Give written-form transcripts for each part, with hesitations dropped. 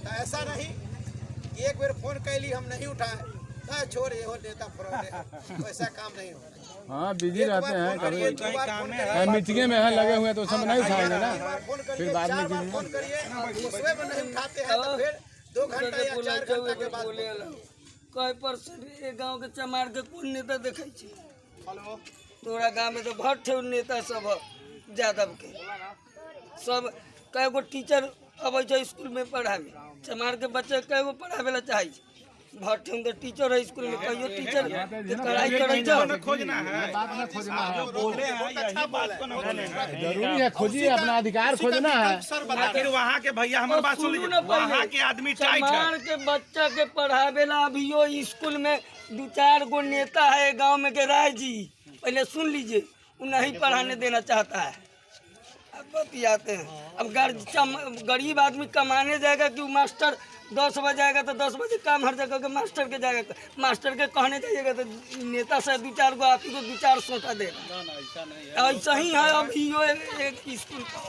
तो ऐसा नहीं कि एक बार फोन कैली हम नहीं उठाए छोड़ ये हो नेता फ्रॉड है, वैसा काम नहीं होगा। हाँ बिजी रहते हैं, कभी मीटिंग में लगे हुए हैं तो सब नहीं उठाएंगे ना, फिर बाद में फोन करिए उसमें भी नहीं उठाते हैं तो फिर 2 घंटा या 4 घंटा के बाद कई परसेंट गाँव के चमार के कौन नेता देखे तोरा गाँव में तो भट्ट नेता सब यादव के सब कई गो टीचर अब स्कूल में पढ़ावे चमार के बच्चे कई गो पढ़ावे ला चाहे भट्ट तो टीचर है स्कूल में कहियो टीचर पढ़ाई करे खोजना है, जरूरी है, खोजिए अपना अधिकार खोजना है। फिर वहाँ के भैया हमारे बात सुन लीजिए, वहाँ के आदमी चमार के बच्चा के पढ़ावे ला अभियो स्कूल में 2-4 गो नेता है गाँव में के राय जी, पहले सुन लीजिए, वो नहीं पढ़ाने देना चाहता है। अब बतियाते हैं, अब गरीब आदमी कमाने जाएगा कि मास्टर 10 बजे आएगा तो 10 बजे काम हर जगह के मास्टर के जाएगा, मास्टर के कहने जाइएगा तो नेता से 2-4 गो आप ही को 2-4 सोटा देगा। ऐसा ही है अभी यो एक स्कूल पर,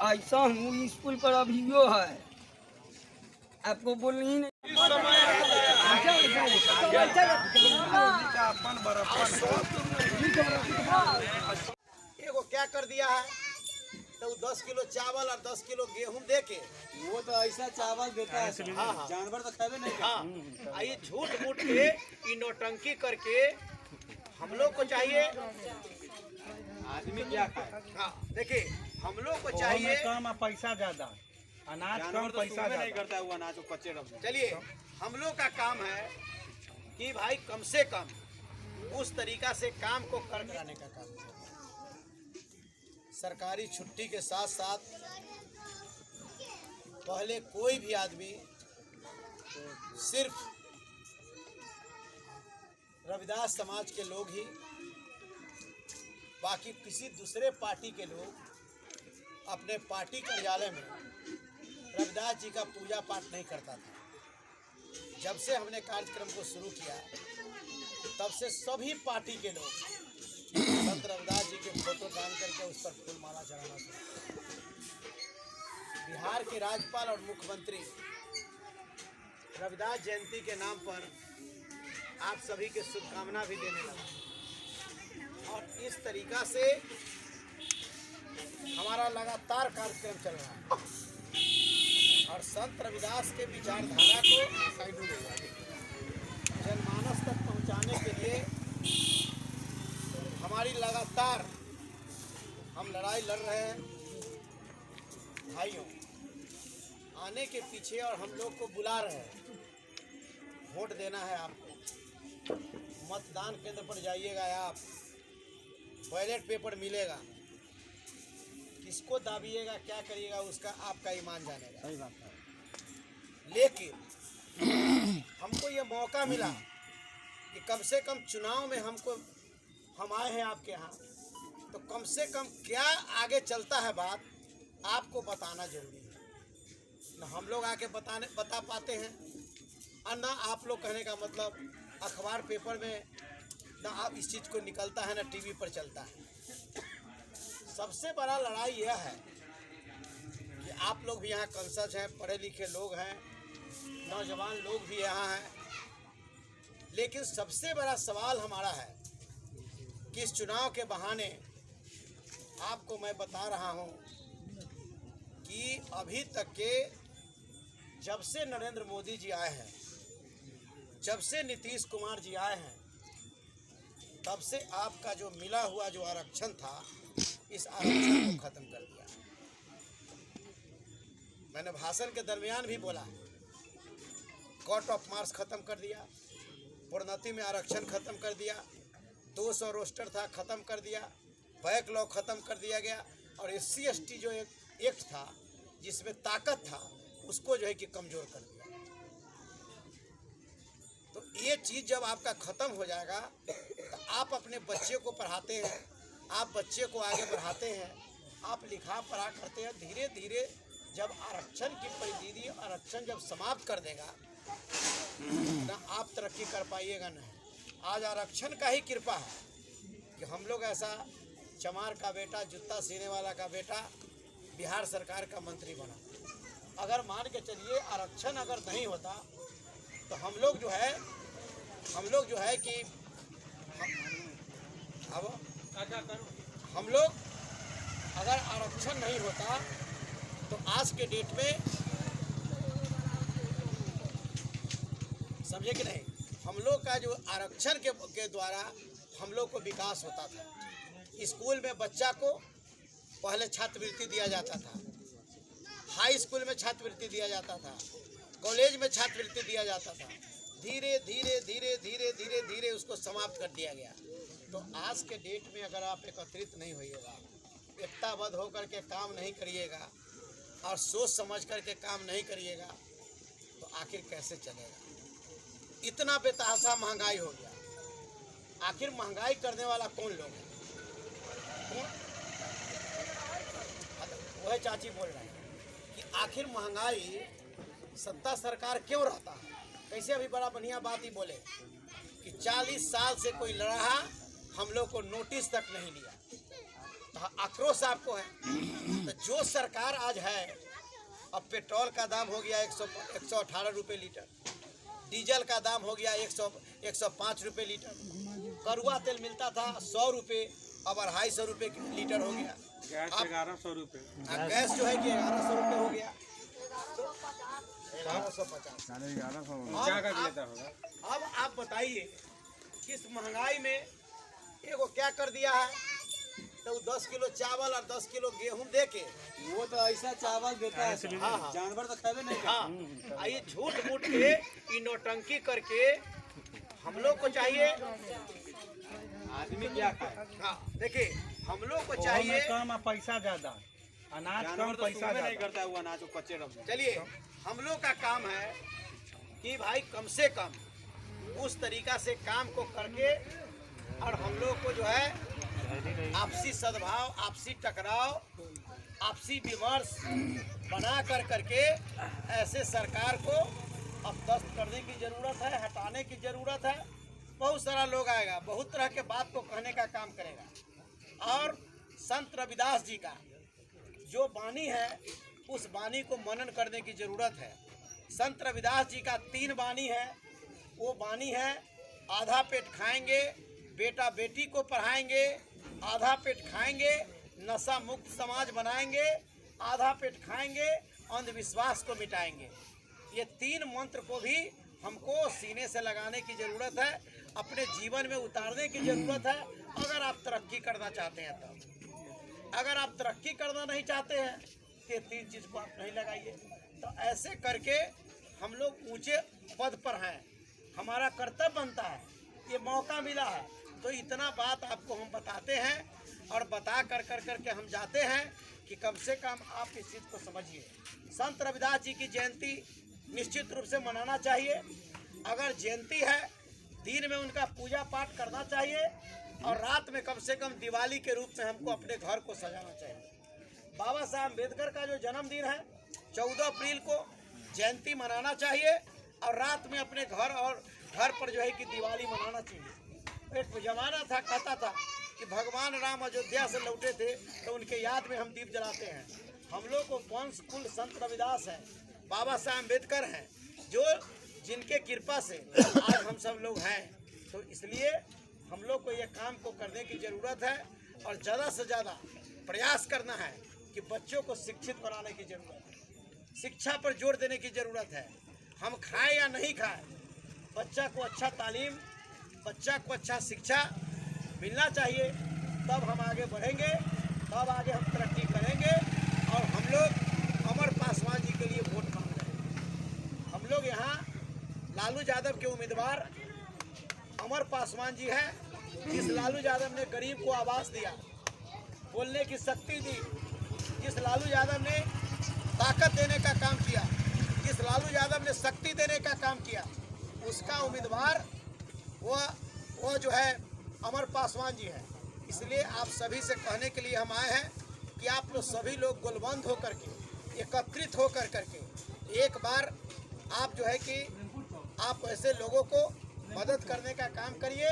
ऐसा हूँ स्कूल पर अभी यो है, आपको बोलनी ही नहीं। एगो क्या कर दिया है तो 10 किलो चावल और 10 किलो गेहूं दे के वो तो ऐसा चावल देता है जानवर तो खावे नहीं। हाँ ये झूठ मूठ के ये नौटंकी करके हम लोग को चाहिए आदमी क्या खाए। हाँ देखिए हम लोग को चाहिए कम पैसा ज्यादा, अनाज कम पैसा नहीं करता है वो अनाज को कच्चे रख। चलिए हम लोग का काम है कि भाई कम से कम उस तरीका से काम को कर कराने का काम है। सरकारी छुट्टी के साथ साथ पहले कोई भी आदमी सिर्फ रविदास समाज के लोग ही, बाकी किसी दूसरे पार्टी के लोग अपने पार्टी कार्यालय में रविदास जी का पूजा पाठ नहीं करता था। जब से हमने कार्यक्रम को शुरू किया तब से सभी पार्टी के लोग संत रविदास जी के फोटो डाल करके उस पर फूल माला चढ़ाना शुरू। बिहार के राज्यपाल और मुख्यमंत्री रविदास जयंती के नाम पर आप सभी के शुभकामना भी देने लगे और इस तरीका से हमारा लगातार कार्यक्रम चल रहा है और संत रविदास के विचारधारा को जनमानस तक पहुंचाने के लिए हमारी लगातार हम लड़ाई लड़ रहे हैं भाइयों। आने के पीछे और हम लोग को बुला रहे हैं, वोट देना है आपको, मतदान केंद्र पर जाइएगा आप, बैलेट पेपर मिलेगा, किसको दाबिएगा क्या करिएगा उसका आपका ईमान जानेगा। सही बात है। लेकिन हमको ये मौका मिला कि कम से कम चुनाव में हम आए हैं आपके यहाँ, तो कम से कम क्या आगे चलता है बात आपको बताना जरूरी है। न हम लोग आके बता पाते हैं और ना आप लोग कहने का मतलब अखबार पेपर में ना आप इस चीज़ को निकलता है ना टीवी पर चलता है। सबसे बड़ा लड़ाई यह है कि आप लोग भी यहाँ कंसज हैं, पढ़े लिखे लोग हैं, नौजवान लोग भी यहाँ हैं, लेकिन सबसे बड़ा सवाल हमारा है कि इस चुनाव के बहाने आपको मैं बता रहा हूँ कि अभी तक के जब से नरेंद्र मोदी जी आए हैं, जब से नीतीश कुमार जी आए हैं, तब से आपका जो मिला हुआ जो आरक्षण था, इस आरक्षण को खत्म कर दिया। मैंने भाषण के दरमियान भी बोला, कोर्ट ऑफ मार्क्स खत्म कर दिया, प्रोन्नति में आरक्षण खत्म कर दिया, 200 रोस्टर था खत्म कर दिया, बैक लॉ खत्म कर दिया गया और SC/ST जो एक एक्ट था जिसमें ताकत था उसको जो है कि कमज़ोर कर दिया। तो ये चीज़ जब आपका ख़त्म हो जाएगा तो आप अपने बच्चे को पढ़ाते हैं, आप बच्चे को आगे बढ़ाते हैं, आप लिखा पढ़ा करते हैं। धीरे धीरे जब आरक्षण की परिधि आरक्षण जब समाप्त कर देगा ना आप तरक्की कर पाइएगा नहीं। आज आरक्षण का ही कृपा है कि हम लोग ऐसा चमार का बेटा, जूता सीने वाला का बेटा बिहार सरकार का मंत्री बना। अगर मान के चलिए आरक्षण अगर नहीं होता तो हम लोग जो है कि अब हम लोग अगर आरक्षण नहीं होता तो आज के डेट में समझे कि नहीं, हम लोग का जो आरक्षण के द्वारा हम लोग को विकास होता था। स्कूल में बच्चा को पहले छात्रवृत्ति दिया जाता था, हाई स्कूल में छात्रवृत्ति दिया जाता था, कॉलेज में छात्रवृत्ति दिया जाता था। धीरे धीरे धीरे धीरे धीरे धीरे उसको समाप्त कर दिया गया। तो आज के डेट में अगर आप एकत्रित नहीं होइएगा, एकताबद्ध होकर के काम नहीं करिएगा और सोच समझ करके काम नहीं करिएगा तो आखिर कैसे चलेगा। इतना बेतहाशा महंगाई हो गया, आखिर महंगाई करने वाला कौन लोग है? कौन? वह चाची बोल रहे हैं कि आखिर महंगाई सत्ता सरकार क्यों रहता है। कैसे अभी बड़ा बढ़िया बात ही बोले कि 40 साल से कोई लड़ा, हम लोग को नोटिस तक नहीं लिया। तो आक्रोश आपको है। तो जो सरकार आज है, अब पेट्रोल का दाम हो गया 118 रुपये लीटर, डीजल का दाम हो गया 105 रुपये लीटर, करुआ तेल मिलता था 100 रुपये, अब 250 रुपये लीटर हो गया। गैस 1100 रुपये, गैस जो है कि 1100 रुपये हो गया, 1150। अब आप बताइए किस महंगाई में एगो क्या कर दिया है, तो 10 किलो चावल और 10 किलो गेहूं दे के वो तो ऐसा चावल देता है, जानवर तो खावे नहीं। हाँ, ये झूठ मूठ के ये नौटंकी करके हम लोग को चाहिए आदमी क्या खाए। हाँ देखिए, हम लोग को चाहिए कम और पैसा ज्यादा, अनाज कम जानवर तो पैसा नहीं ज्यादा। करता है वो अनाज को कच्चे रख। चलिए, हम लोग का काम है कि भाई कम से कम उस तरीका से काम को करके और हम लोग को जो है आपसी सद्भाव, आपसी टकराव, आपसी विमर्श बना करके ऐसे सरकार को अब दस्त करने की ज़रूरत है, हटाने की ज़रूरत है। बहुत सारा लोग आएगा, बहुत तरह के बात को कहने का काम करेगा। और संत रविदास जी का जो वाणी है उस वाणी को मनन करने की ज़रूरत है। संत रविदास जी का 3 वाणी है। वो वाणी है, आधा पेट खाएंगे बेटा बेटी को पढ़ाएंगे, आधा पेट खाएंगे नशा मुक्त समाज बनाएंगे, आधा पेट खाएंगे अंधविश्वास को मिटाएंगे। ये 3 मंत्र को भी हमको सीने से लगाने की ज़रूरत है, अपने जीवन में उतारने की ज़रूरत है। अगर आप तरक्की करना चाहते हैं तो, अगर आप तरक्की करना नहीं चाहते हैं तो ये 3 चीज़ को आप नहीं लगाइए। तो ऐसे करके हम लोग ऊंचे पद पर हैं, हमारा कर्तव्य बनता है, ये मौका मिला है तो इतना बात आपको हम बताते हैं और बता करके हम जाते हैं कि कम से कम आप इस चीज़ को समझिए। संत रविदास जी की जयंती निश्चित रूप से मनाना चाहिए। अगर जयंती है, दिन में उनका पूजा पाठ करना चाहिए और रात में कम से कम दिवाली के रूप में हमको अपने घर को सजाना चाहिए। बाबा साहब अम्बेडकर का जो जन्मदिन है 14 अप्रैल को जयंती मनाना चाहिए और रात में अपने घर पर जो है कि दिवाली मनाना चाहिए। एक ज़माना था, कहता था कि भगवान राम अयोध्या से लौटे थे तो उनके याद में हम दीप जलाते हैं। हम लोग को वंश कुल संत रविदास है, बाबा साहब अम्बेडकर हैं, जो जिनके कृपा से आज हम सब लोग हैं। तो इसलिए हम लोग को ये काम को करने की ज़रूरत है और ज़्यादा से ज़्यादा प्रयास करना है कि बच्चों को शिक्षित बनाने की ज़रूरत है, शिक्षा पर जोर देने की ज़रूरत है। हम खाएं या नहीं खाएं, बच्चा को अच्छा तालीम, बच्चा को अच्छा शिक्षा मिलना चाहिए, तब हम आगे बढ़ेंगे, तब आगे हम तरक्की करेंगे। और हम लोग अमर पासवान जी के लिए वोट मांग रहे हैं। हम लोग यहाँ लालू यादव के उम्मीदवार अमर पासवान जी हैं, जिस लालू यादव ने गरीब को आवास दिया, बोलने की शक्ति दी, जिस लालू यादव ने ताकत देने का काम किया, जिस लालू यादव ने शक्ति देने का काम किया, उसका उम्मीदवार वो जो है अमर पासवान जी है। इसलिए आप सभी से कहने के लिए हम आए हैं कि आप लोग सभी लोग गोलबंद होकर के, एकत्रित होकर करके एक बार आप जो है कि आप ऐसे लोगों को मदद करने का काम करिए,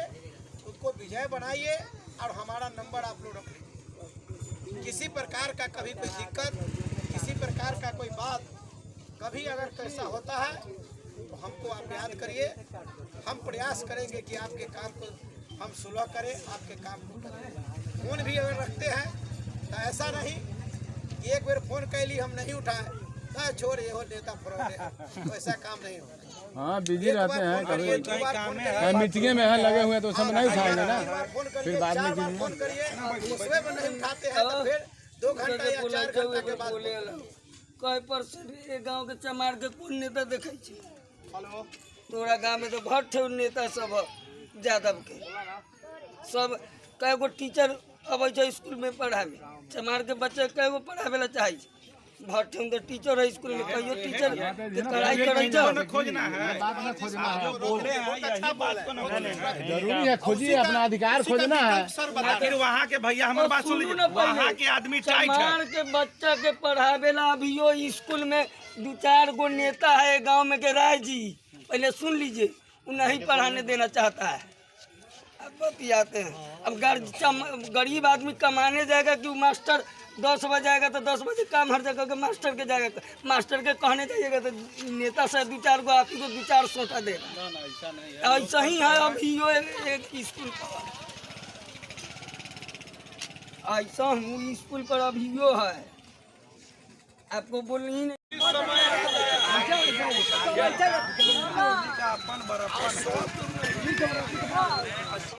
उसको विजय बनाइए और हमारा नंबर आप लोग रख लीजिए। किसी प्रकार का कभी कोई दिक्कत, किसी प्रकार का कोई बात कभी अगर कैसा होता है तो हमको आप याद करिए। हम प्रयास करेंगे कि आपके काम को हम सुलह करें, आपके काम को करें। फोन भी अगर रखते हैं तो ऐसा नहीं कि एक बार फोन कैली हम नहीं उठाए ना छोड़ ये हो नेता फ्रॉड है, तो ऐसा काम नहीं होगा। हाँ बिजी रहते हैं, कभी कभी मीटिंग में हैं लगे हुए हैं तो उस समय नहीं उठाएंगे ना, फिर बाद में कीजिए। फोन करिए, उसमें भी नहीं उठाते हैं तो फिर 2 घंटा या 4 घंटा के बाद कई परसेंट ये गांव के चमार के कौन नेता देखे छी? हेलो तोरा गांव में तो भट्ट नेता सब यादव के सब कई गो टीचर अब स्कूल में पढ़ावे, चमार के बच्चे कई गो पढ़ावे ला चाहे भट्ट तो टीचर है स्कूल में, कहियो टीचर के पढ़ाई करे को खोजना है, बात में खोजना है, बोल रहे हैं यही बात को ना खोजना है। जरूरी है, खोजिए, अपना अधिकार खोजना है। फिर वहाँ के भैया हमारे बात सुन लीजिए, वहाँ के आदमी टाइट है। चमार के बच्चा के पढ़ावे ला अभियो स्कूल में 2-4 गो नेता है गांव में के राय जी, पहले सुन लीजिए, वो नहीं पढ़ाने देना चाहता है। अब बतियाते हैं, अब गरीब आदमी कमाने जाएगा कि मास्टर 10 बजे आएगा तो 10 बजे काम हर जगह के मास्टर के जाएगा, मास्टर के कहने जाइएगा तो नेता से 2-4 गो आप ही को 2-4 सोटा देगा। ऐसा ही है अभियो एक स्कूल पर, ऐसा हूँ स्कूल पर अभियो है, आपको बोलनी ही नहीं। अपन बराबर